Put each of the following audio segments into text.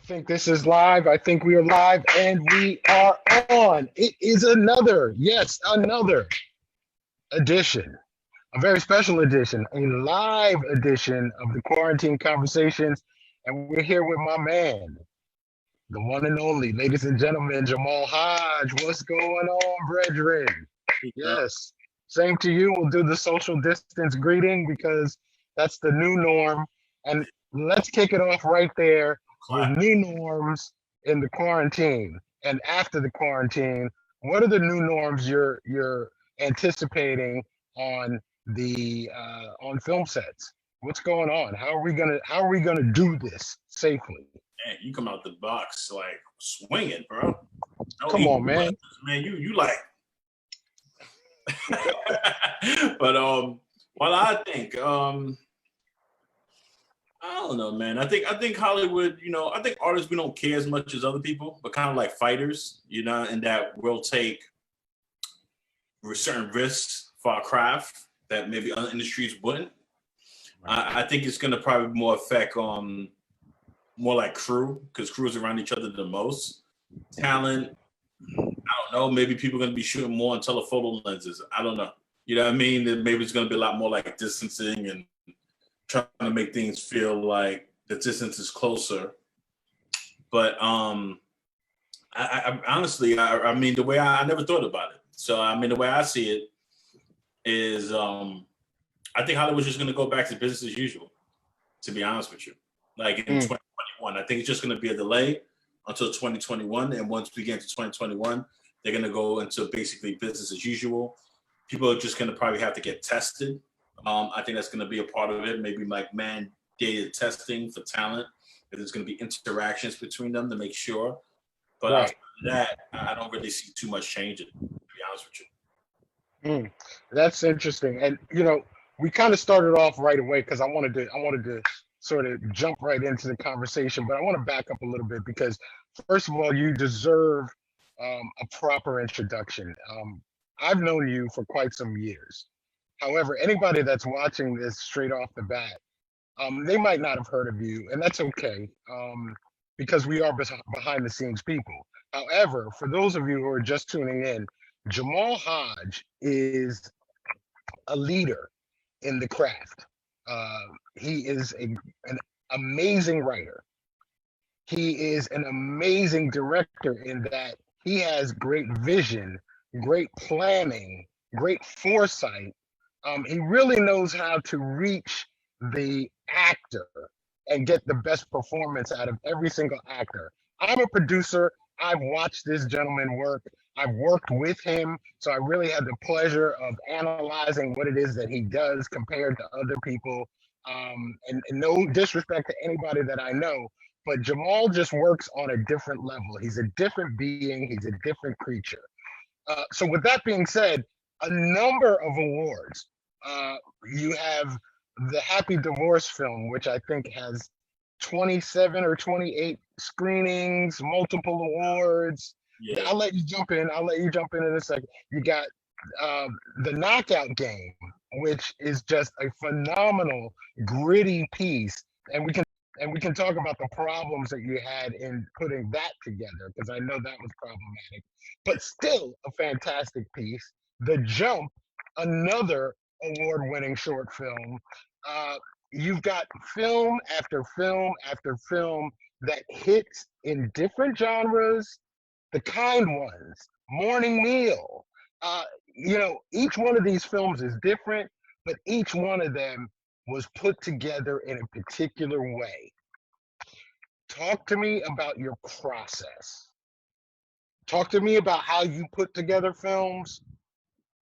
think this is live. I think we are live and we are on. It is another edition, a very special edition, a live edition of the Quarantine Conversations. And we're here with my man, the one and only, ladies and gentlemen, Jamal Hodge. What's going on, brethren? Yes, same to you. We'll do the social distance greeting because that's the new norm. And let's kick it off right there with new norms in the quarantine and after the quarantine. What are the new norms you're anticipating on the on film sets? What's going on? How are we gonna do this safely? Man, you come out the box like swinging, bro. Come on, man. Man, you like. But well, I think I don't know, man. I think Hollywood, I think artists, we don't care as much as other people, but kind of like fighters, in that we'll take certain risks for our craft that maybe other industries wouldn't. Right. I think it's going to probably more affect more like crew, because crews around each other the most. Talent, I don't know. Maybe people are going to be shooting more on telephoto lenses. I don't know. You know what I mean? Then maybe it's going to be a lot more like distancing and trying to make things feel like the distance is closer. But I honestly, I mean, the way I never thought about it. So, I mean, the way I see it is I think Hollywood's just going to go back to business as usual, to be honest with you. Like in 2021, I think it's just going to be a delay until 2021. And once we get into 2021, they're going to go into basically business as usual. People are just going to probably have to get tested. I think that's going to be a part of it. Maybe like mandated testing for talent. There's going to be interactions between them to make sure. But right. After that, I don't really see too much changing, to be honest with you. That's interesting. And, we kind of started off right away because I wanted to sort of jump right into the conversation, but I want to back up a little bit because, first of all, you deserve a proper introduction. I've known you for quite some years. However, anybody that's watching this straight off the bat, they might not have heard of you, and that's okay, because we are behind the scenes people. However, for those of you who are just tuning in, Jamal Hodge is a leader in the craft. He is an amazing writer. He is an amazing director in that he has great vision, great planning, great foresight. He really knows how to reach the actor and get the best performance out of every single actor. I'm a producer. I've watched this gentleman work. I've worked with him. So I really had the pleasure of analyzing what it is that he does compared to other people. And no disrespect to anybody that I know, but Jamal just works on a different level. He's a different being. He's a different creature. So with that being said, a number of awards. You have the Happy Divorce film, which I think has 27 or 28 screenings, multiple awards. Yeah. I'll let you jump in in a second. You got the Knockout Game, which is just a phenomenal, gritty piece. And we can talk about the problems that you had in putting that together, because I know that was problematic, but still a fantastic piece. The Jump, another award-winning short film. You've got film after film after film that hits in different genres, the kind ones, Mourning Meal. Each one of these films is different, but each one of them was put together in a particular way. Talk to me about your process. Talk to me about how you put together films,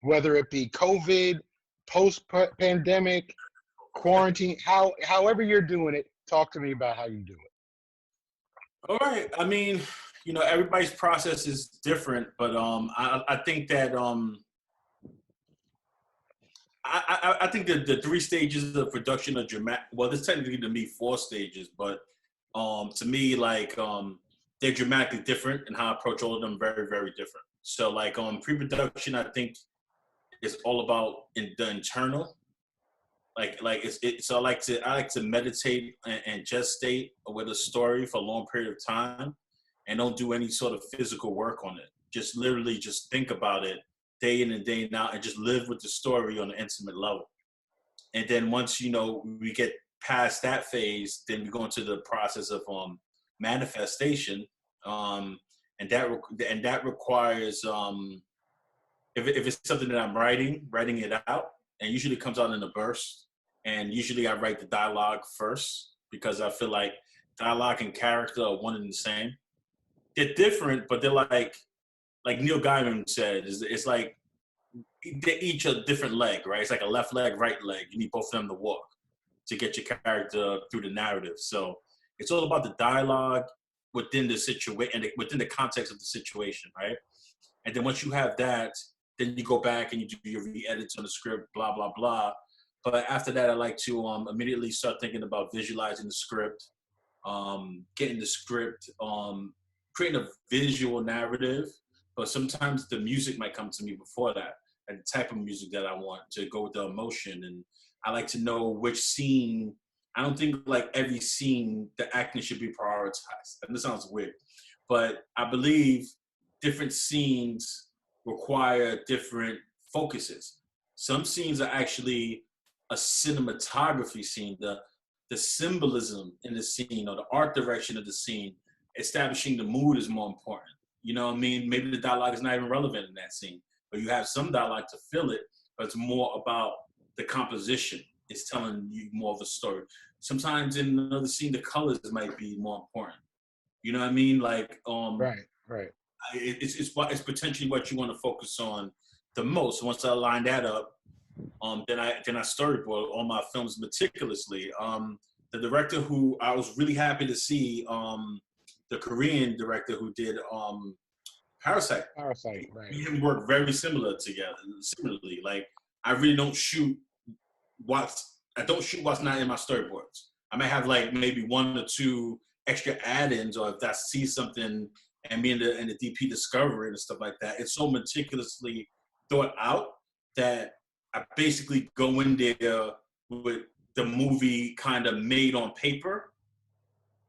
whether it be COVID, post-pandemic, quarantine, however you're doing it. Talk to me about how you do it. All right. I mean, everybody's process is different, but I think that I think that the 3 stages of production are dramatic. Well, there's technically to me 4 stages, but to me, like they're dramatically different, and how I approach all of them very, very different. So, like pre-production, I think is all about the internal. So I like to meditate and gestate with a story for a long period of time, and don't do any sort of physical work on it. Just literally just think about it day in and day out, and just live with the story on an intimate level. And then once we get past that phase, then we go into the process of manifestation, and that requires if it's something that I'm writing it out, and usually it comes out in a burst. And usually I write the dialogue first because I feel like dialogue and character are one and the same. They're different, but they're like Neil Gaiman said, it's like they each a different leg, right? It's like a left leg, right leg. You need both of them to walk to get your character through the narrative. So it's all about the dialogue within the situation and within the context of the situation, right? And then once you have that, then you go back and you do your re-edits on the script, blah, blah, blah. But after that, I like to immediately start thinking about visualizing the script, getting the script, creating a visual narrative. But sometimes the music might come to me before that, and the type of music that I want to go with the emotion. And I like to know which scene. I don't think like every scene, the acting should be prioritized. And this sounds weird, but I believe different scenes require different focuses. Some scenes are actually a cinematography scene, the symbolism in the scene or the art direction of the scene, establishing the mood is more important. You know what I mean? Maybe the dialogue is not even relevant in that scene, but you have some dialogue to fill it, but it's more about the composition. It's telling you more of a story. Sometimes in another scene, the colors might be more important. You know what I mean? Like, Right. it's potentially what you want to focus on the most. So once I line that up, then I storyboard all my films meticulously. The director who I was really happy to see, the Korean director who did Parasite. Right. Me and him work very similarly. Like I really don't shoot what's not in my storyboards. I might have like maybe one or two extra add-ins, or if I see something and me and the DP discover it and stuff like that. It's so meticulously thought out that I basically go in there with the movie kind of made on paper,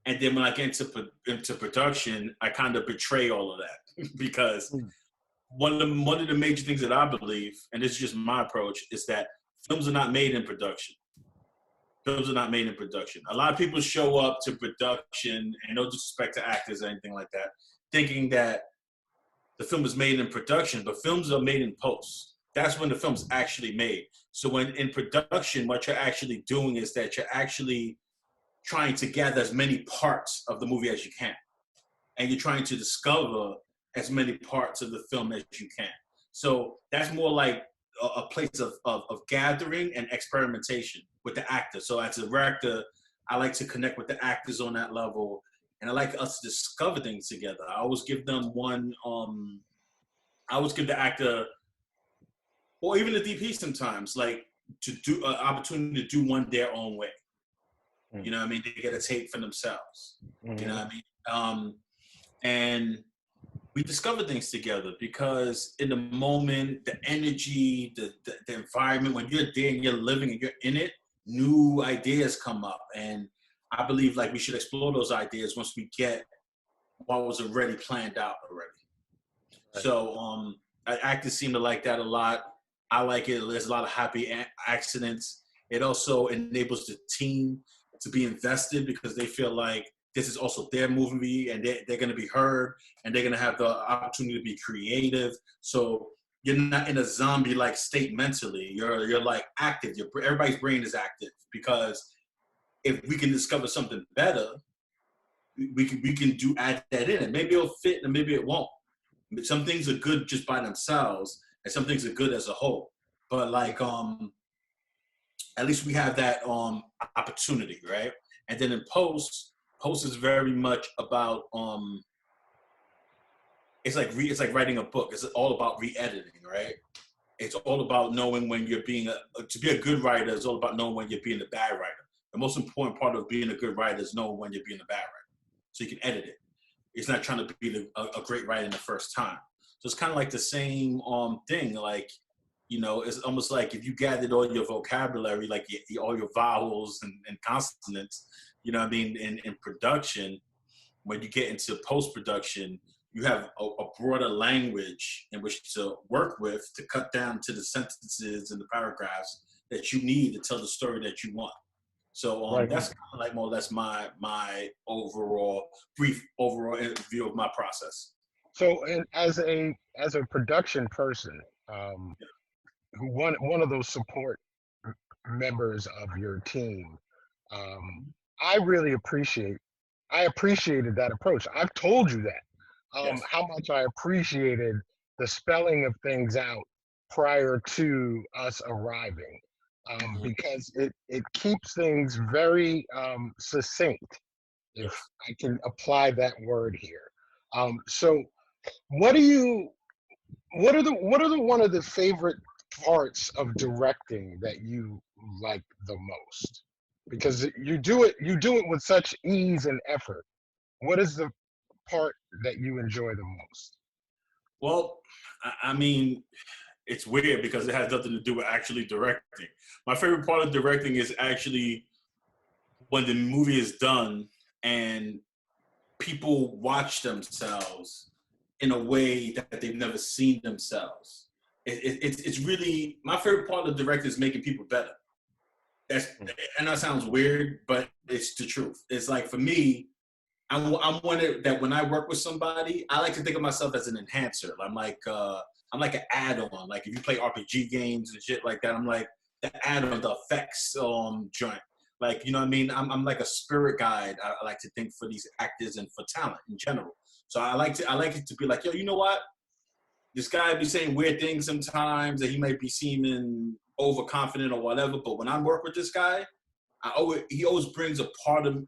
and then when I get into production, I kind of betray all of that because one of the major things that I believe, and this is just my approach, is that films are not made in production. Films are not made in production. A lot of people show up to production, and no disrespect to actors or anything like that, thinking that the film is made in production, but films are made in post. That's when the film's actually made. So when in production, what you're actually doing is that you're actually trying to gather as many parts of the movie as you can. And you're trying to discover as many parts of the film as you can. So that's more like a place of gathering and experimentation with the actor. So as a director, I like to connect with the actors on that level, and I like us to discover things together. I always give them I always give the actor, or even the DP sometimes, like to do an opportunity to do one their own way. You know what I mean? They get a take for themselves. You know what I mean? And we discover things together because in the moment, the energy, the environment, when you're there and you're living and you're in it, new ideas come up. And I believe like we should explore those ideas once we get what was already planned out already. Right. So actors seem to like that a lot. I like it. There's a lot of happy accidents. It also enables the team to be invested because they feel like this is also their movie and they're going to be heard and they're going to have the opportunity to be creative. So you're not in a zombie-like state mentally. You're like active. Everybody's brain is active because if we can discover something better, we can add that in, and maybe it'll fit and maybe it won't. Some things are good just by themselves, and some things are good as a whole. But like at least we have that opportunity, right? And then in post is very much about it's like writing a book. It's all about re-editing, right? It's all about knowing when you're being to be a good writer is all about knowing when you're being a bad writer. The most important part of being a good writer is knowing when you're being a bad writer, so you can edit it. It's not trying to be a great writer in the first time. So it's kind of like the same thing. Like You know, it's almost like if you gathered all your vocabulary, like all your vowels and consonants, you know what I mean, in production, when you get into post-production, you have a broader language in which to work with to cut down to the sentences and the paragraphs that you need to tell the story that you want. So Right. that's kind of like more or less my brief overall view of my process. So, and as a production person, who one of those support members of your team, I really appreciated that approach. I've told you that, Yes. how much I appreciated the spelling of things out prior to us arriving, because it keeps things very succinct, if Yes. I can apply that word here. So what do you what are the one of the favorite parts of directing that you like the most? Because you do it with such ease and effort. What is the part that you enjoy the most? Well, I mean, it's weird because it has nothing to do with actually directing. My favorite part of directing is actually when the movie is done and people watch themselves in a way that they've never seen themselves. It's really, my favorite part of directing is making people better. And that sounds weird, but it's the truth. It's like, for me, I'm one that when I work with somebody, I like to think of myself as an enhancer. I'm like an add-on. Like if you play RPG games and shit like that, I'm like the add-on, the effects joint. Like, you know what I mean? I'm like a spirit guide. I like to think for these actors and for talent in general. So I like it to be like, yo, you know what? This guy be saying weird things sometimes, that he might be seeming overconfident or whatever. But when I work with this guy, he always brings a part of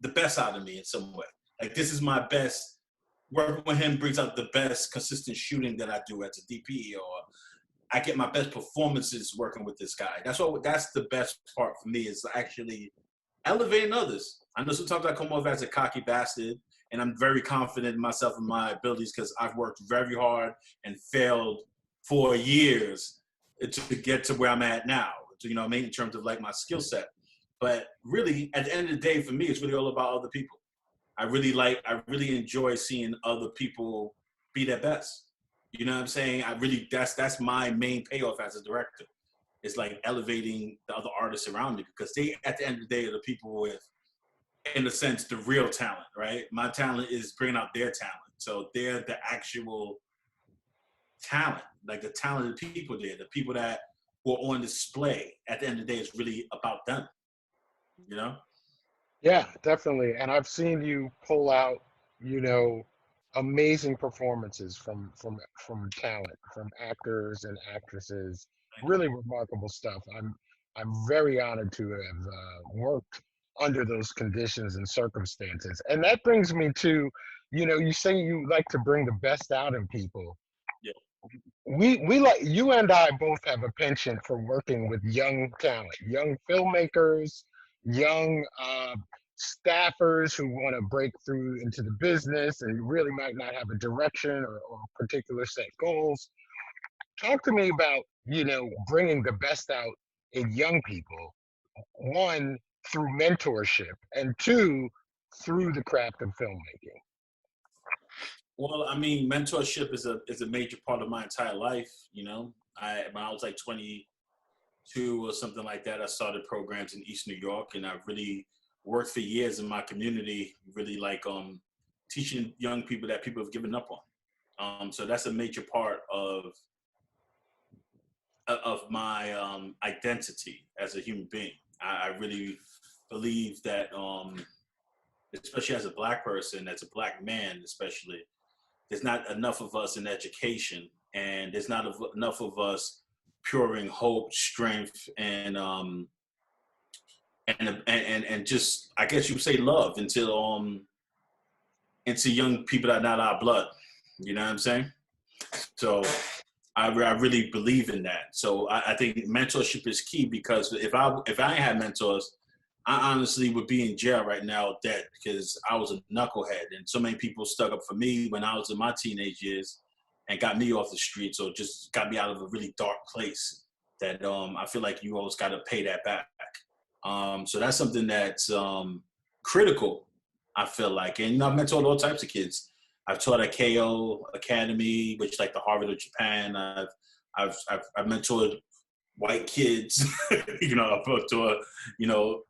the best out of me in some way. Like, this is my best. Working with him brings out the best consistent shooting that I do as a DP, or I get my best performances working with this guy. That's the best part for me, is actually elevating others. I know sometimes I come off as a cocky bastard, and I'm very confident in myself and my abilities because I've worked very hard and failed for years to get to where I'm at now. You know what I mean? In terms of like my skill set. But really, at the end of the day, for me, it's really all about other people. I really enjoy seeing other people be their best. You know what I'm saying? That's my main payoff as a director. It's like elevating the other artists around me, because they, at the end of the day, are the people with, in a sense, the real talent, right? My talent is bringing out their talent. So they're the actual talent, like the talented people there, the people that were on display. At the end of the day, it's really about them, you know? Yeah, definitely. And I've seen you pull out, amazing performances from talent, from actors and actresses. Really remarkable stuff. I'm very honored to have worked under those conditions and circumstances. And that brings me to, you say you like to bring the best out in people. Yeah. We like, you and I both have a penchant for working with young talent, young filmmakers, young staffers who want to break through into the business and really might not have a direction or particular set goals. Talk to me about, bringing the best out in young people, one, through mentorship, and two, through the craft of filmmaking. Well, I mean, mentorship is a major part of my entire life. You know, when I was like 22 or something like that, I started programs in East New York, and I really worked for years in my community, really like teaching young people that people have given up on. So that's a major part of my identity as a human being. I really believe that, especially as a Black person, as a Black man especially, there's not enough of us in education, and there's not enough of us pouring hope, strength, and just, I guess you would say, love into young people that are not our blood. You know what I'm saying? So I really believe in that. So I think mentorship is key, because if I had mentors, I honestly would be in jail right now dead, because I was a knucklehead, and so many people stuck up for me when I was in my teenage years, and got me off the streets, or just got me out of a really dark place that I feel like you always got to pay that back. So that's something that's critical, I feel like. And I've mentored all types of kids. I've taught at KO Academy, which is like the Harvard of Japan. I've mentored white kids, I've mentored,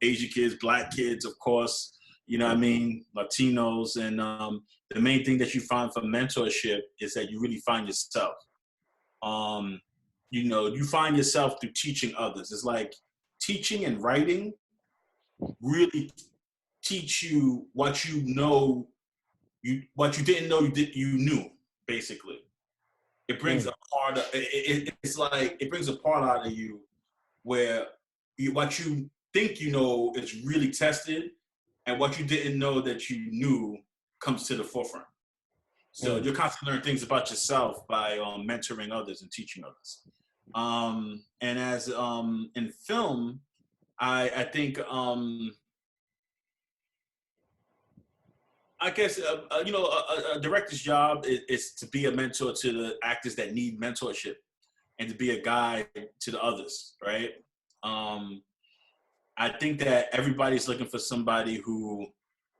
Asian kids, Black kids, of course, what I mean, Latinos. And the main thing that you find from mentorship is that you really find yourself. You find yourself through teaching others. It's like teaching and writing really teach you what you know, what you didn't know you knew, basically. It brings a part of it's like it brings a part out of you where what you think you know is really tested, and what you didn't know that you knew comes to the forefront. So you're constantly learning things about yourself by mentoring others and teaching others. And as in film, I think I guess a director's job is to be a mentor to the actors that need mentorship, and to be a guide to the others, right? I think that everybody's looking for somebody who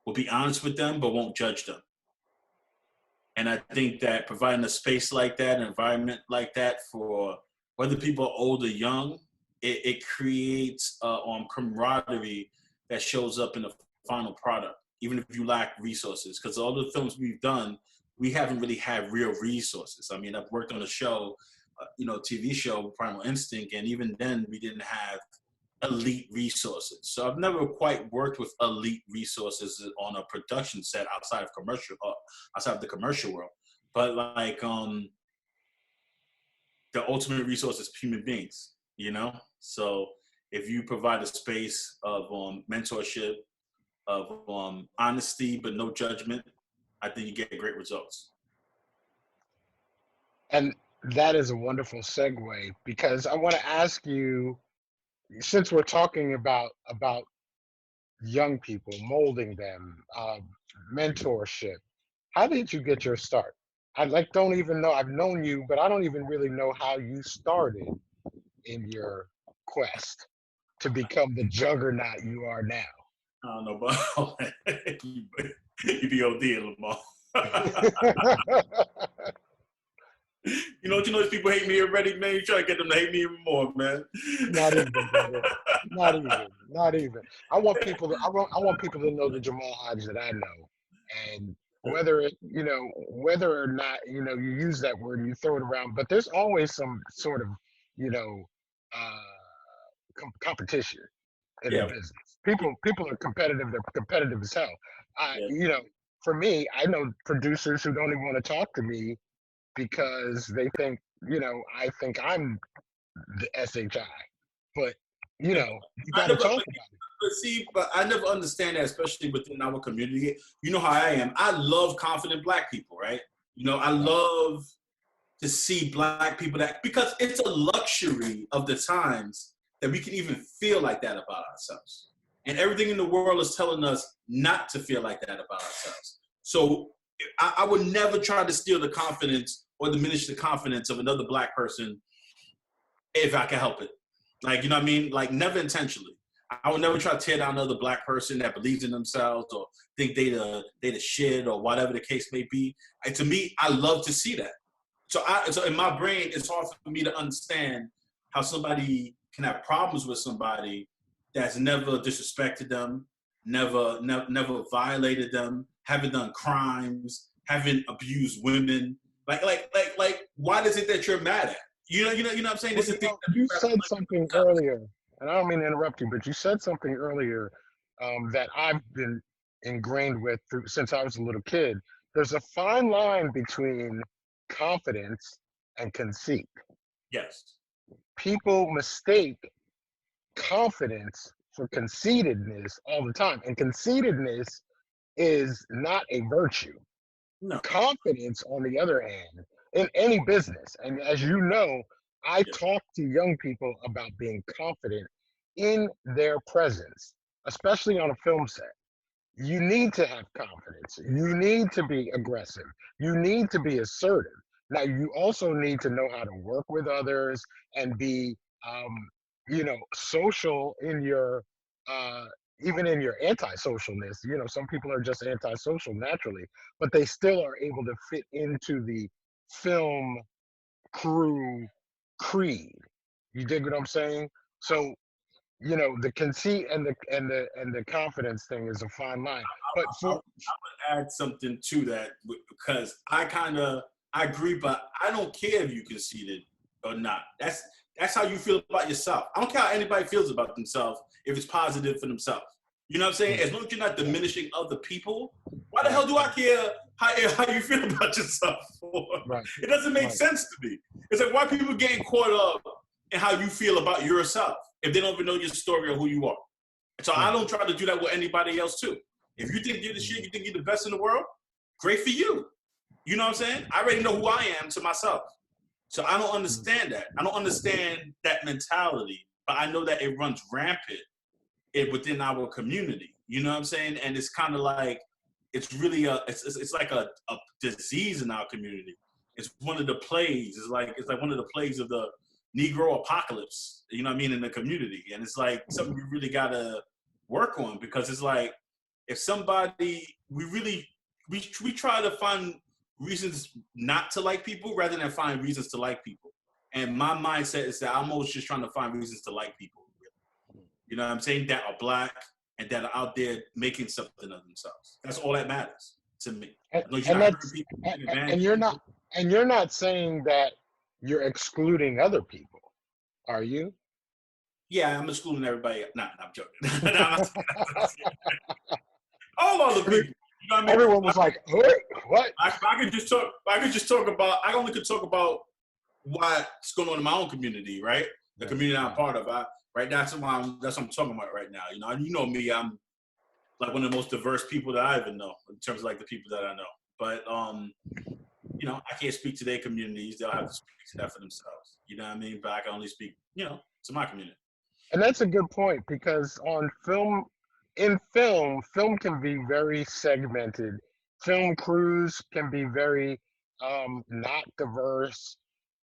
will be honest with them but won't judge them. And I think that providing a space like that, an environment like that, for whether people are old or young, it creates camaraderie that shows up in the final product, even if you lack resources. Because all the films we've done, we haven't really had real resources. I mean, I've worked on a show, TV show, Primal Instinct, and even then we didn't have elite resources. So I've never quite worked with elite resources on a production set outside of the commercial world. But like the ultimate resource is human beings, So if you provide a space of mentorship, of honesty but no judgment, I think you get great results. And that is a wonderful segue, because I want to ask you, since we're talking about young people, molding them, mentorship, how did you get your start? I don't even know. I've known you, but I don't even really know how you started in your quest to become the juggernaut you are now. I don't know, but you be OD, Lamar. These people hate me already, man. You try to get them to hate me even more, man. Not even, brother. Not even. I want people to know the Jamal Hodge that I know, and whether or not you use that word and you throw it around, but there's always some sort of competition in the business. People are competitive. They're competitive as hell. For me, I know producers who don't even want to talk to me because they think, I think I'm the SHI. But, you got to talk about it. But I never understand that, especially within our community. You know how I am. I love confident Black people, right? I love to see Black people because it's a luxury of the times that we can even feel like that about ourselves. And everything in the world is telling us not to feel like that about ourselves. So I would never try to steal the confidence or diminish the confidence of another Black person if I can help it. Like, you know what I mean? Like, never intentionally. I would never try to tear down another Black person that believes in themselves or think they the shit or whatever the case may be. And to me, I love to see that. So in my brain, it's hard for me to understand how somebody can have problems with somebody that's never disrespected them, never violated them, haven't done crimes, haven't abused women. Like, why is it that you're mad at? You know what I'm saying? Well, you said something earlier, and I don't mean to interrupt you, but you said something earlier that I've been ingrained with since I was a little kid. There's a fine line between confidence and conceit. Yes. People mistake confidence for conceitedness all the time, and conceitedness is not a virtue. No. Confidence, on the other hand, in any business, and as you know, I talk to young people about being confident in their presence, especially on a film set. You need to have confidence. You need to be aggressive. You need to be assertive. Now, you also need to know how to work with others and be, social in your, uh, even in your antisocialness. Some people are just antisocial naturally, but they still are able to fit into the film crew creed. You dig what I'm saying? So, the conceit and the confidence thing is a fine line. But I for would add something to that because I agree, but I don't care if you conceited or not. That's how you feel about yourself. I don't care how anybody feels about themselves if it's positive for themselves. You know what I'm saying? As long as you're not diminishing other people, why the hell do I care how you feel about yourself for? Right. It doesn't make Right. sense to me. It's like, why people getting caught up in how you feel about yourself if they don't even know your story or who you are? So I don't try to do that with anybody else too. If you think you're the shit, you think you're the best in the world, great for you. You know what I'm saying? I already know who I am to myself. So I don't understand that. I don't understand that mentality, but I know that it runs rampant within our community. You know what I'm saying? And it's kind of like, it's really it's like a disease in our community. It's one of the plagues. It's like one of the plagues of the Negro apocalypse, you know what I mean, in the community. And it's like something we really gotta work on, because it's like, if somebody, we try to find reasons not to like people rather than find reasons to like people. And my mindset is that I'm always just trying to find reasons to like people. You know what I'm saying? That are Black and that are out there making something of themselves. That's all that matters to me. And you're not saying that you're excluding other people, are you? Yeah, I'm excluding everybody. Nah, I'm joking. All other people. You know what I mean? Everyone was like, "What?" I could just talk about. I only could talk about what's going on in my own community, right? The community I'm part of. That's what I'm talking about right now. You know me. I'm like one of the most diverse people that I even know in terms of like the people that I know. But I can't speak to their communities. They'll have to speak to that for themselves. You know what I mean? But I can only speak, to my community. And that's a good point, because in film can be very segmented. Film crews can be very not diverse.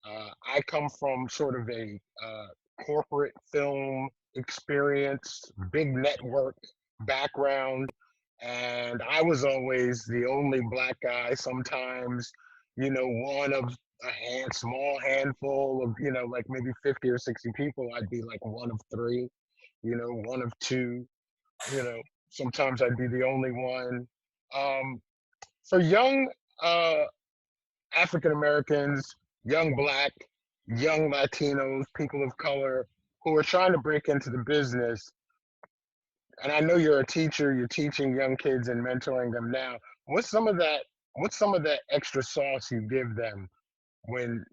I come from sort of a corporate film experience, big network background, and I was always the only Black guy. Sometimes, one of a small handful of, like maybe 50 or 60 people. I'd be like one of three, one of two. Sometimes I'd be the only one. For young African Americans, young Black, young Latinos, people of color who are trying to break into the business, and I know you're a teacher, you're teaching young kids and mentoring them now. What's some of that extra sauce you give them when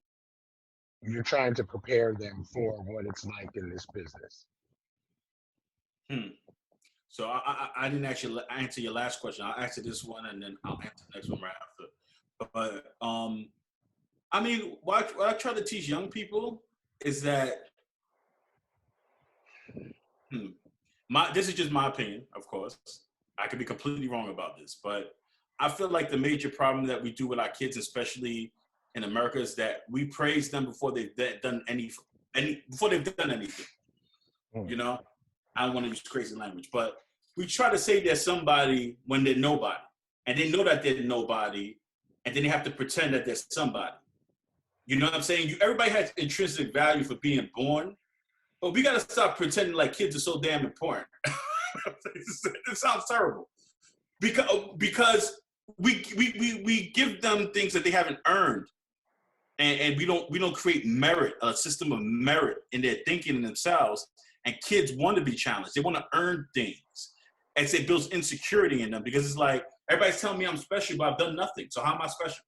you're trying to prepare them for what it's like in this business? So I didn't actually answer your last question. I'll answer this one and then I'll answer the next one right after. But I mean, what I try to teach young people is that this is just my opinion, of course. I could be completely wrong about this, but I feel like the major problem that we do with our kids, especially in America, is that we praise them before they've done anything. I don't want to use crazy language, but we try to say they're somebody when they're nobody, and they know that they're nobody, and then they have to pretend that they're somebody. You know what I'm saying? Everybody has intrinsic value for being born, but we got to stop pretending like kids are so damn important. It sounds terrible, because we give them things that they haven't earned, and we don't create merit, a system of merit in their thinking in themselves. And kids want to be challenged. They want to earn things. And so it builds insecurity in them, because it's like, everybody's telling me I'm special, but I've done nothing. So how am I special?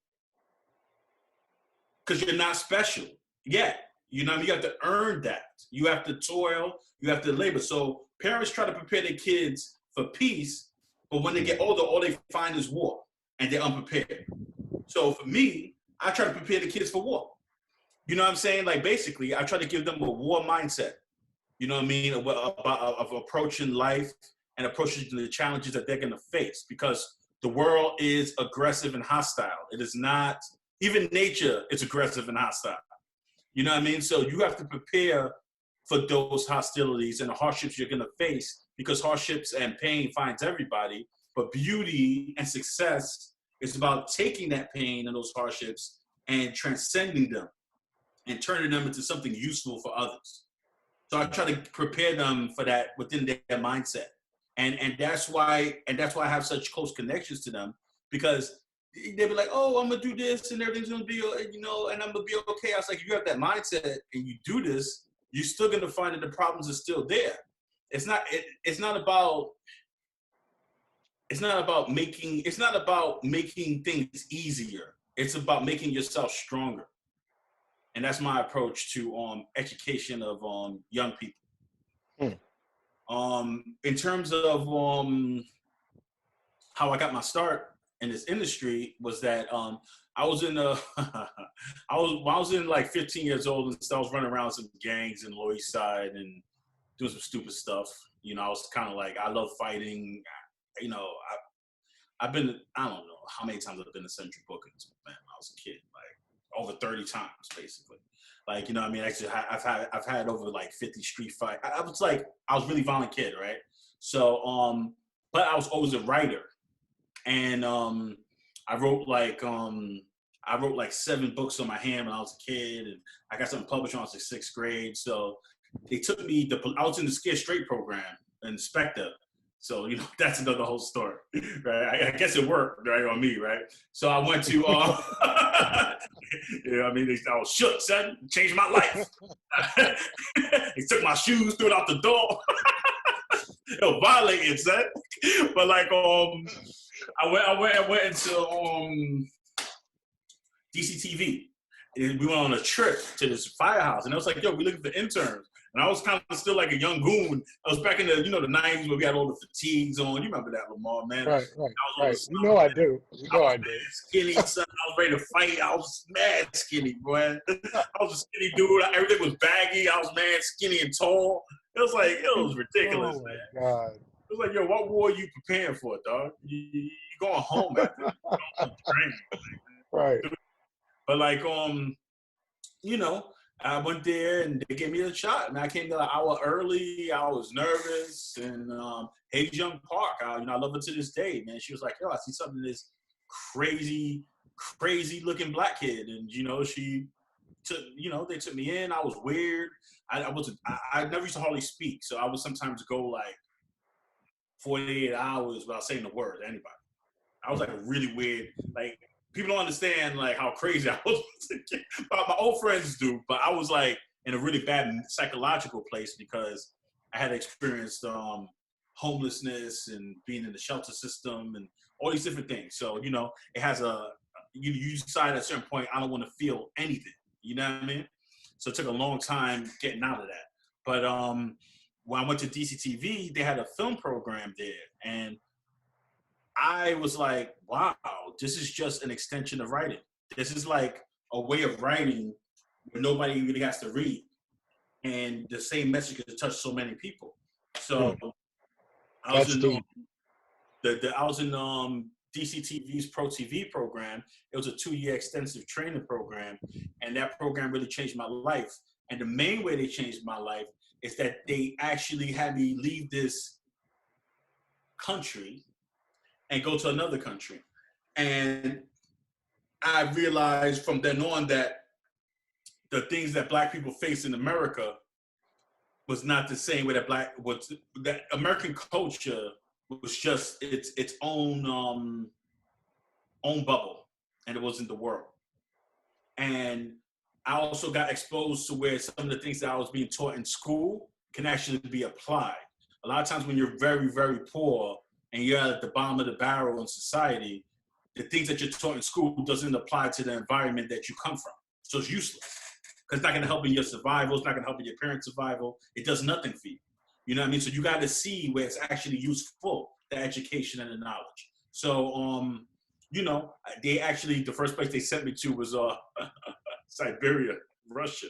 Because you're not special yet. You have to earn that. You have to toil. You have to labor. So parents try to prepare their kids for peace, but when they get older, all they find is war, and they're unprepared. So for me, I try to prepare the kids for war. You know what I'm saying? Like, basically, I try to give them a war mindset. You know what I mean? Of approaching life and approaching the challenges that they're going to face, because the world is aggressive and hostile. It is not, even nature is aggressive and hostile. You know what I mean? So you have to prepare for those hostilities and the hardships you're gonna face, because hardships and pain finds everybody. But beauty and success is about taking that pain and those hardships and transcending them and turning them into something useful for others. So I try to prepare them for that within their mindset. And that's why I have such close connections to them, because they'll be like, oh, I'm gonna do this and everything's gonna be, you know, and I'm gonna be okay. I was like, if you have that mindset and you do this, you're still gonna find that the problems are still there. It's not about making things easier. It's about making yourself stronger. And that's my approach to education of young people. In terms of how I got my start in this industry was that I was in I was in like 15 years old and I was running around some gangs in Lower East Side and doing some stupid stuff. You know, I was kind of like, I love fighting. You know, I've been, I don't know how many times I've been to Central Bookings, man, when I was a kid, like over 30 times basically. Like, you know what I mean? Actually, I've had over like 50 street fights. I was really violent kid, right? So, but I was always a writer. And I wrote like 7 books on my hand when I was a kid, and I got something published when I was in 6th grade. So they took me, I was in the Scared Straight program, Inspector. So, you know, that's another whole story, right? I guess it worked, right, on me, right? So I went to, you know what I mean? I was shook, son. Changed my life. They took my shoes, threw it out the door. It was violating, son. But like, I went into DCTV. And we went on a trip to this firehouse, and I was like, yo, we're looking for interns. And I was kind of still like a young goon. I was back in the, you know, the 90s where we had all the fatigues on. You remember that, Lamar, man? Right. You know I do. You know I do. Skinny, son. I was ready to fight. I was mad skinny, boy. I was a skinny dude. Everything was baggy. I was mad skinny and tall. It was like, it was ridiculous, man. God. It was like, yo, what war are you preparing for, dog? You going home after Right. But like, you know, I went there and they gave me a shot, and I came there an hour early. I was nervous, and Hey Young Park, I love her to this day, man. She was like, yo, I see something in this crazy looking black kid, and you know, she took, you know, they took me in. I was weird. I never used to hardly speak, so I would sometimes go like 48 hours without saying a word to anybody. I was like a really weird, like, people don't understand like how crazy I was. My old friends do, but I was like in a really bad psychological place because I had experienced homelessness and being in the shelter system and all these different things. So, you know, it has you decide at a certain point, I don't want to feel anything. You know what I mean? So it took a long time getting out of that. But when I went to DCTV, they had a film program there, and I was like, wow, this is just an extension of writing. This is like a way of writing where nobody really has to read. And the same message can touch so many people. So I was in DCTV's Pro TV program. It was a 2-year extensive training program. And that program really changed my life. And the main way they changed my life is that they actually had me leave this country and go to another country. And I realized from then on that the things that black people face in America was not the same way that American culture was just its own bubble, and it wasn't the world. And I also got exposed to where some of the things that I was being taught in school can actually be applied. A lot of times when you're very, very poor and you're at the bottom of the barrel in society, the things that you're taught in school doesn't apply to the environment that you come from. So it's useless, because it's not gonna help in your survival, it's not gonna help in your parents' survival, it does nothing for you. You know what I mean? So you gotta see where it's actually useful, the education and the knowledge. So, you know, the first place they sent me to was Siberia, Russia.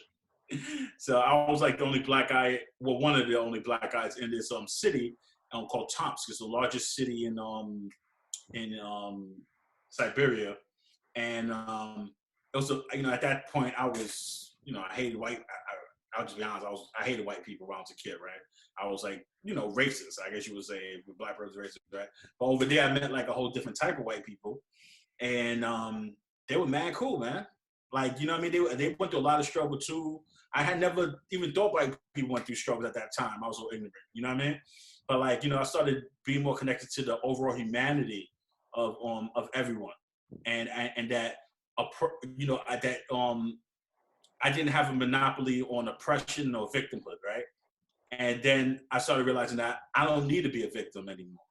So I was like the only black guy, well, one of the only black guys in this city called Tomsk. It's the largest city in Siberia, and it was, at that point I was, I hated white. I'll just be honest. I hated white people when I was a kid, right? I was like, racist. I guess you would say black person racist, right? But over there, I met like a whole different type of white people, and they were mad cool, man. Like, you know what I mean? They went through a lot of struggle too. I had never even thought white people went through struggles at that time. I was so ignorant, you know what I mean? But like, I started being more connected to the overall humanity of everyone, and that I didn't have a monopoly on oppression or victimhood, right? And then I started realizing that I don't need to be a victim anymore.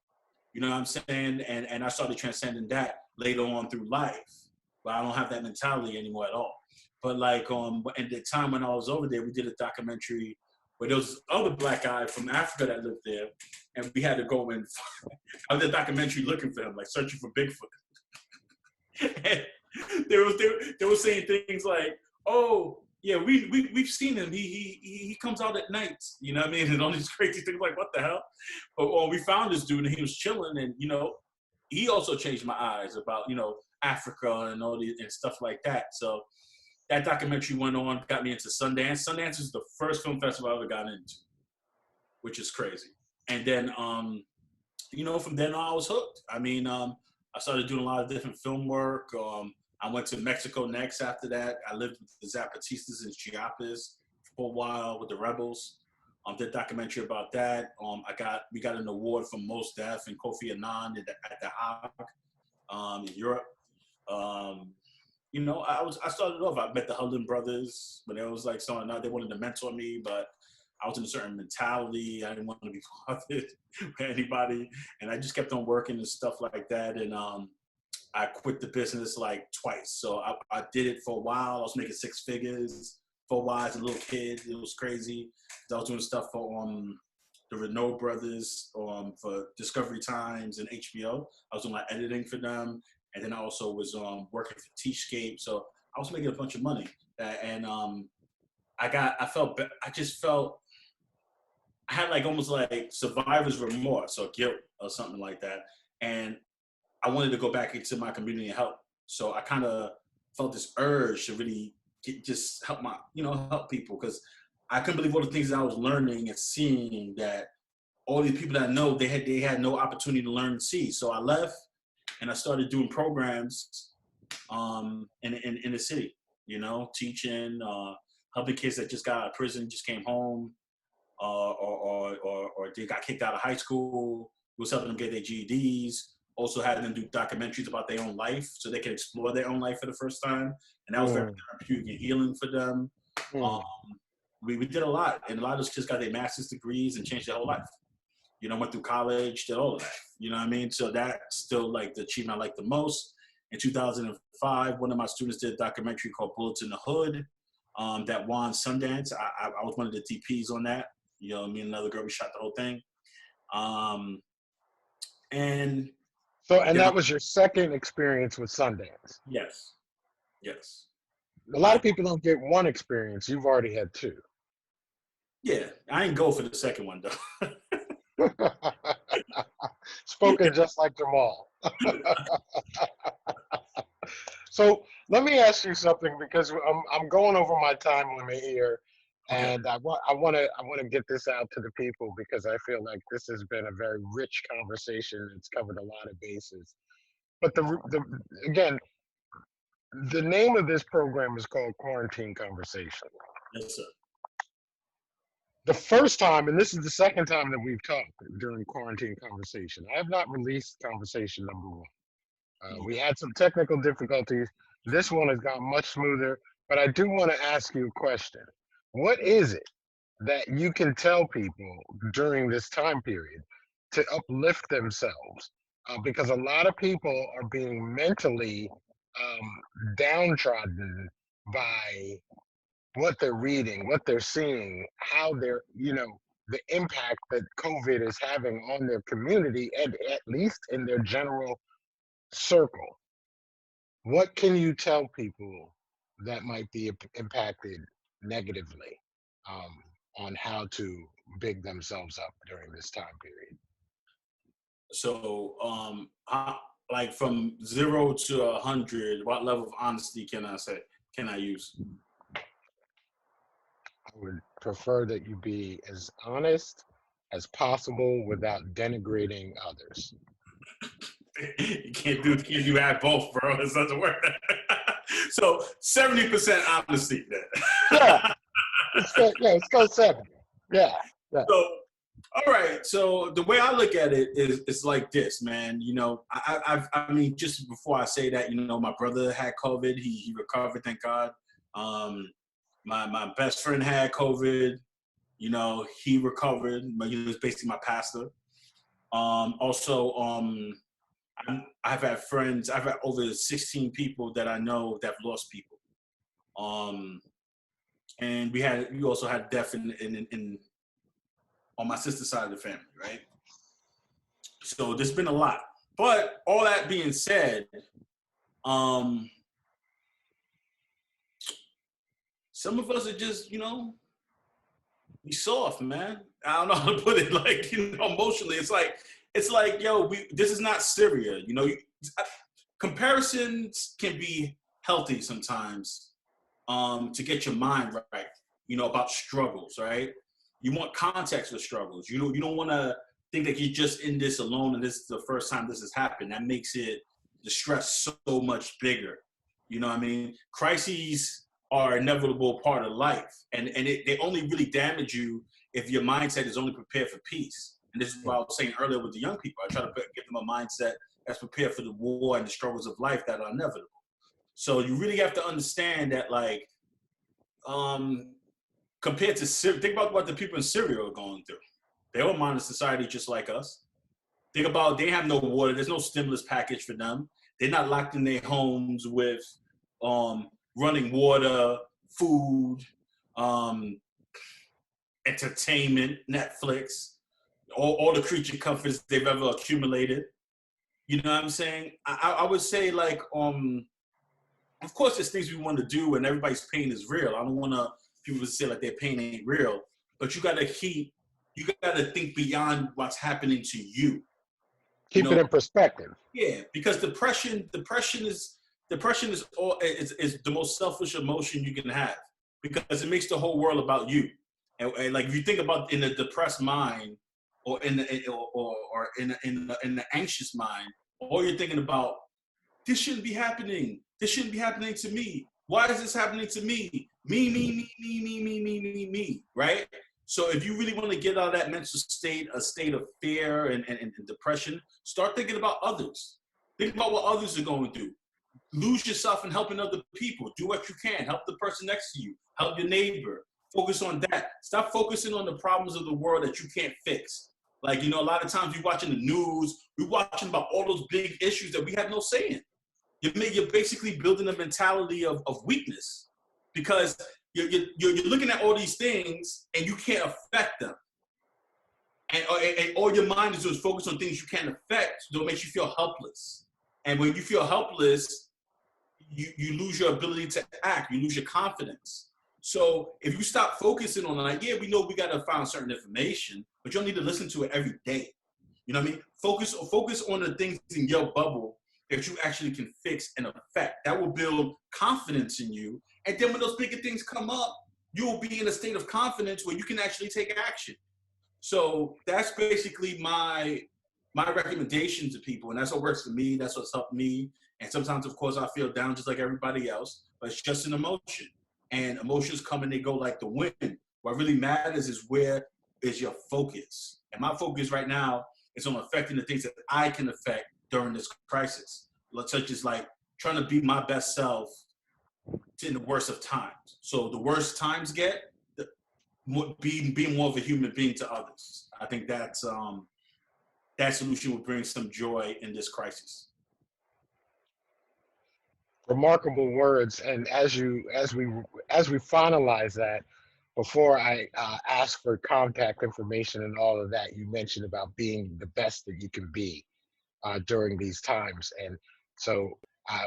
You know what I'm saying? And I started transcending that later on through life. But I don't have that mentality anymore at all. But like at the time when I was over there, we did a documentary where there was this other black guy from Africa that lived there, and we had to go and I did a documentary looking for him, like searching for Bigfoot. And they were saying things like, "Oh, yeah, we've seen him. He comes out at night, you know what I mean?" And all these crazy things, like, what the hell? But we found this dude, and he was chilling, and he also changed my eyes about Africa and all these and stuff like that. So that documentary went on, got me into Sundance. Sundance is the first film festival I ever got into, which is crazy. And then from then on I was hooked. I mean, I started doing a lot of different film work. I went to Mexico next after that. I lived with the Zapatistas in Chiapas for a while with the rebels. Did a documentary about that. We got an award from Mos Def and Kofi Annan at the Hague in Europe. I started off. I met the Harlem brothers, but it was like someone they wanted to mentor me, but I was in a certain mentality. I didn't want to be bothered with anybody, and I just kept on working and stuff like that. And I quit the business like twice. So I did it for a while. I was making six figures for a while as a little kid. It was crazy. I was doing stuff for the Renault brothers for Discovery Times and HBO. I was doing like editing for them. And then I also was working for T-Scape. So I was making a bunch of money. And I just felt, I had like almost like survivor's remorse or guilt or something like that. And I wanted to go back into my community and help. So I kind of felt this urge to really just help help people, because I couldn't believe all the things that I was learning and seeing that all these people that I know, they had no opportunity to learn and see. So I left and I started doing programs in the city, teaching, helping kids that just got out of prison, just came home, or they got kicked out of high school. We was helping them get their GEDs. Also had them do documentaries about their own life so they can explore their own life for the first time. And that was very therapeutic and healing for them. We did a lot. And a lot of us just got their master's degrees and changed their whole life. Went through college, did all of that. You know what I mean? So that's still like the achievement I like the most. In 2005, one of my students did a documentary called Bullets in the Hood that won Sundance. I was one of the DPs on that. Me and another girl, we shot the whole thing. And that was your second experience with Sundance? Yes. A lot of people don't get one experience. You've already had two. Yeah, I didn't go for the second one, though. Spoken just like Jamal. So let me ask you something, because I'm going over my time limit here, and I want to get this out to the people, because I feel like this has been a very rich conversation. It's covered a lot of bases. But again, the name of this program is called Quarantine Conversation. Yes, sir. The first time, and this is the second time that we've talked during Quarantine Conversation, I have not released conversation number one. We had some technical difficulties. This one has gone much smoother, but I do want to ask you a question. What is it that you can tell people during this time period to uplift themselves? Because a lot of people are being mentally downtrodden by what they're reading, what they're seeing, how they're, the impact that COVID is having on their community, and at least in their general circle. What can you tell people that might be impacted negatively on how to big themselves up during this time period? So, like from 0 to 100, what level of honesty can I say? can I use? I would prefer that you be as honest as possible without denigrating others. You can't do that both, bro. It doesn't work. So 70% honesty then. Yeah, let's go 70. Yeah, yeah. So, all right. So the way I look at it is, it's like this, man. You know, I mean, just before I say that, you know, my brother had COVID. He recovered, thank God. My best friend had COVID. You know, he recovered. But he was basically my pastor. Also, I've had friends. I've had over 16 people that I know that have lost people. And we also had death in on my sister's side of the family, right? So there's been a lot. But all that being said, some of us are just, you know, be soft, man. I don't know how to put it, like, you know, emotionally. It's like, yo, this is not Syria. You know, comparisons can be healthy sometimes, to get your mind right, you know, about struggles, right? You want context for struggles. You don't want to think that you're just in this alone and this is the first time this has happened. That makes the stress so much bigger. You know what I mean? Crises are an inevitable part of life, and they only really damage you if your mindset is only prepared for peace. And this is what I was saying earlier with the young people. I try to give them a mindset that's prepared for the war and the struggles of life that are inevitable. So you really have to understand that, like, compared to Syria, think about what the people in Syria are going through. They're a modern society just like us. Think about, they have no water. There's no stimulus package for them. They're not locked in their homes with running water, food, entertainment, Netflix, all the creature comforts they've ever accumulated. You know what I'm saying? I would say, like, of course there's things we want to do and everybody's pain is real. I don't want people to say like their pain ain't real, but you got to think beyond what's happening to you. Keep it in perspective. Yeah, because depression is the most selfish emotion you can have, because it makes the whole world about you. And like, if you think about in a depressed mind or in the anxious mind, all you're thinking about, this shouldn't be happening. This shouldn't be happening to me. Why is this happening to me? Me, right? So if you really want to get out of that mental state, a state of fear and depression, start thinking about others. Think about what others are going through. Lose yourself in helping other people. Do what you can. Help the person next to you. Help your neighbor. Focus on that. Stop focusing on the problems of the world that you can't fix. Like, you know, a lot of times we're watching the news, we're watching about all those big issues that we have no say in. You're basically building a mentality of weakness, because you're looking at all these things and you can't affect them. And all your mind is doing is focus on things you can't affect, so it makes you feel helpless. And when you feel helpless, you lose your ability to act, you lose your confidence. So if you stop focusing on, like, yeah, we know we got to find certain information, but you don't need to listen to it every day. You know what I mean? Focus on the things in your bubble that you actually can fix and affect. That will build confidence in you. And then when those bigger things come up, you will be in a state of confidence where you can actually take action. So that's basically my recommendation to people. And that's what works for me. That's what's helped me. And sometimes, of course, I feel down just like everybody else, but it's just an emotion. And emotions come and they go like the wind. What really matters is where is your focus. And my focus right now is on affecting the things that I can affect during this crisis, such as like trying to be my best self in the worst of times. So the worse times get, being more of a human being to others. I think that solution will bring some joy in this crisis. Remarkable words. And as we finalize that, before I ask for contact information and all of that, you mentioned about being the best that you can be during these times. And so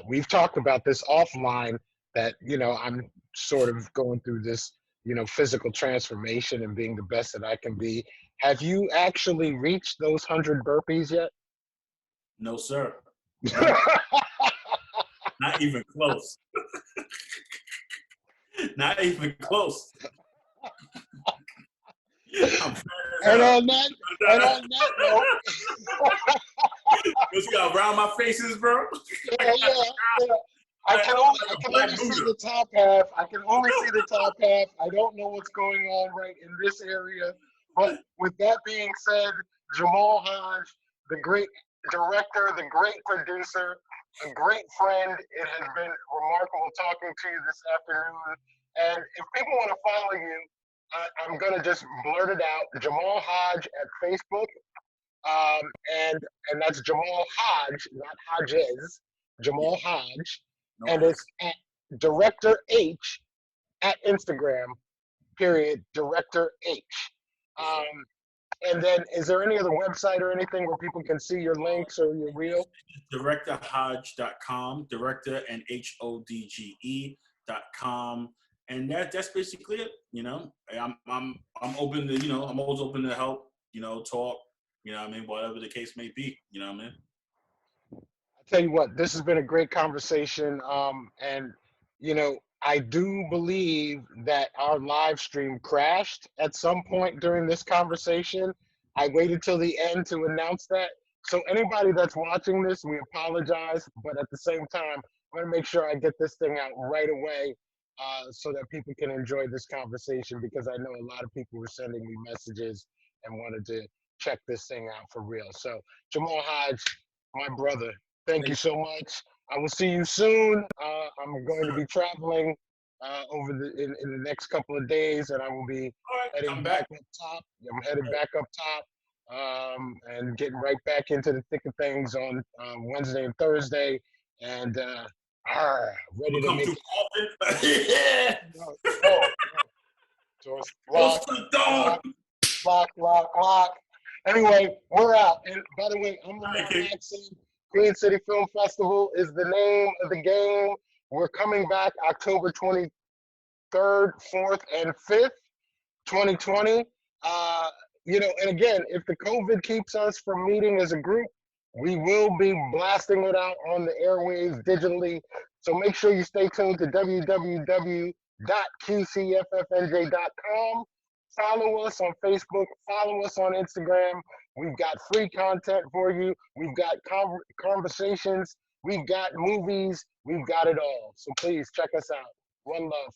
we've talked about this offline, that, you know, I'm sort of going through this, you know, physical transformation and being the best that I can be. Have you actually reached those 100 burpees yet? No, sir. Not even close. Not even close. And on that note, you got around my faces, bro. yeah. I can only see the top half. I can only see the top half. I don't know what's going on right in this area. But with that being said, Jamal Hodge, the great director, the great producer, a great friend. It has been remarkable talking to you this afternoon. And if people want to follow you, I'm going to just blurt it out. Jamal Hodge at Facebook. And that's Jamal Hodge, not Hodges. Jamal Hodge. No And it's at Director H at Instagram, period, Director H. And then is there any other website or anything where people can see your links or your reel? DirectorHodge.com, director and HODGE.com. And that's basically it. You know, I'm open to, you know, I'm always open to help, you know, talk, you know what I mean, whatever the case may be, you know what I mean? I tell you what, this has been a great conversation. And you know, I do believe that our live stream crashed at some point during this conversation. I waited till the end to announce that. So anybody that's watching this, we apologize, but at the same time, I'm gonna make sure I get this thing out right away so that people can enjoy this conversation, because I know a lot of people were sending me messages and wanted to check this thing out for real. So Jamal Hodge, my brother, thank you so much. I will see you soon. I'm going to be traveling over in the next couple of days, and I will be heading back up top. I'm headed back up top and getting right back into the thick of things on Wednesday and Thursday, and ready to make it. So it's lock. Anyway, we're out. And by the way, I'm Lamar Jackson. Queen City Film Festival is the name of the game. We're coming back October 23rd, 4th, and 5th, 2020. You know, and again, if the COVID keeps us from meeting as a group, we will be blasting it out on the airwaves digitally. So make sure you stay tuned to www.qcffnj.com. Follow us on Facebook. Follow us on Instagram. We've got free content for you. We've got conversations. We've got movies. We've got it all. So please check us out. One love.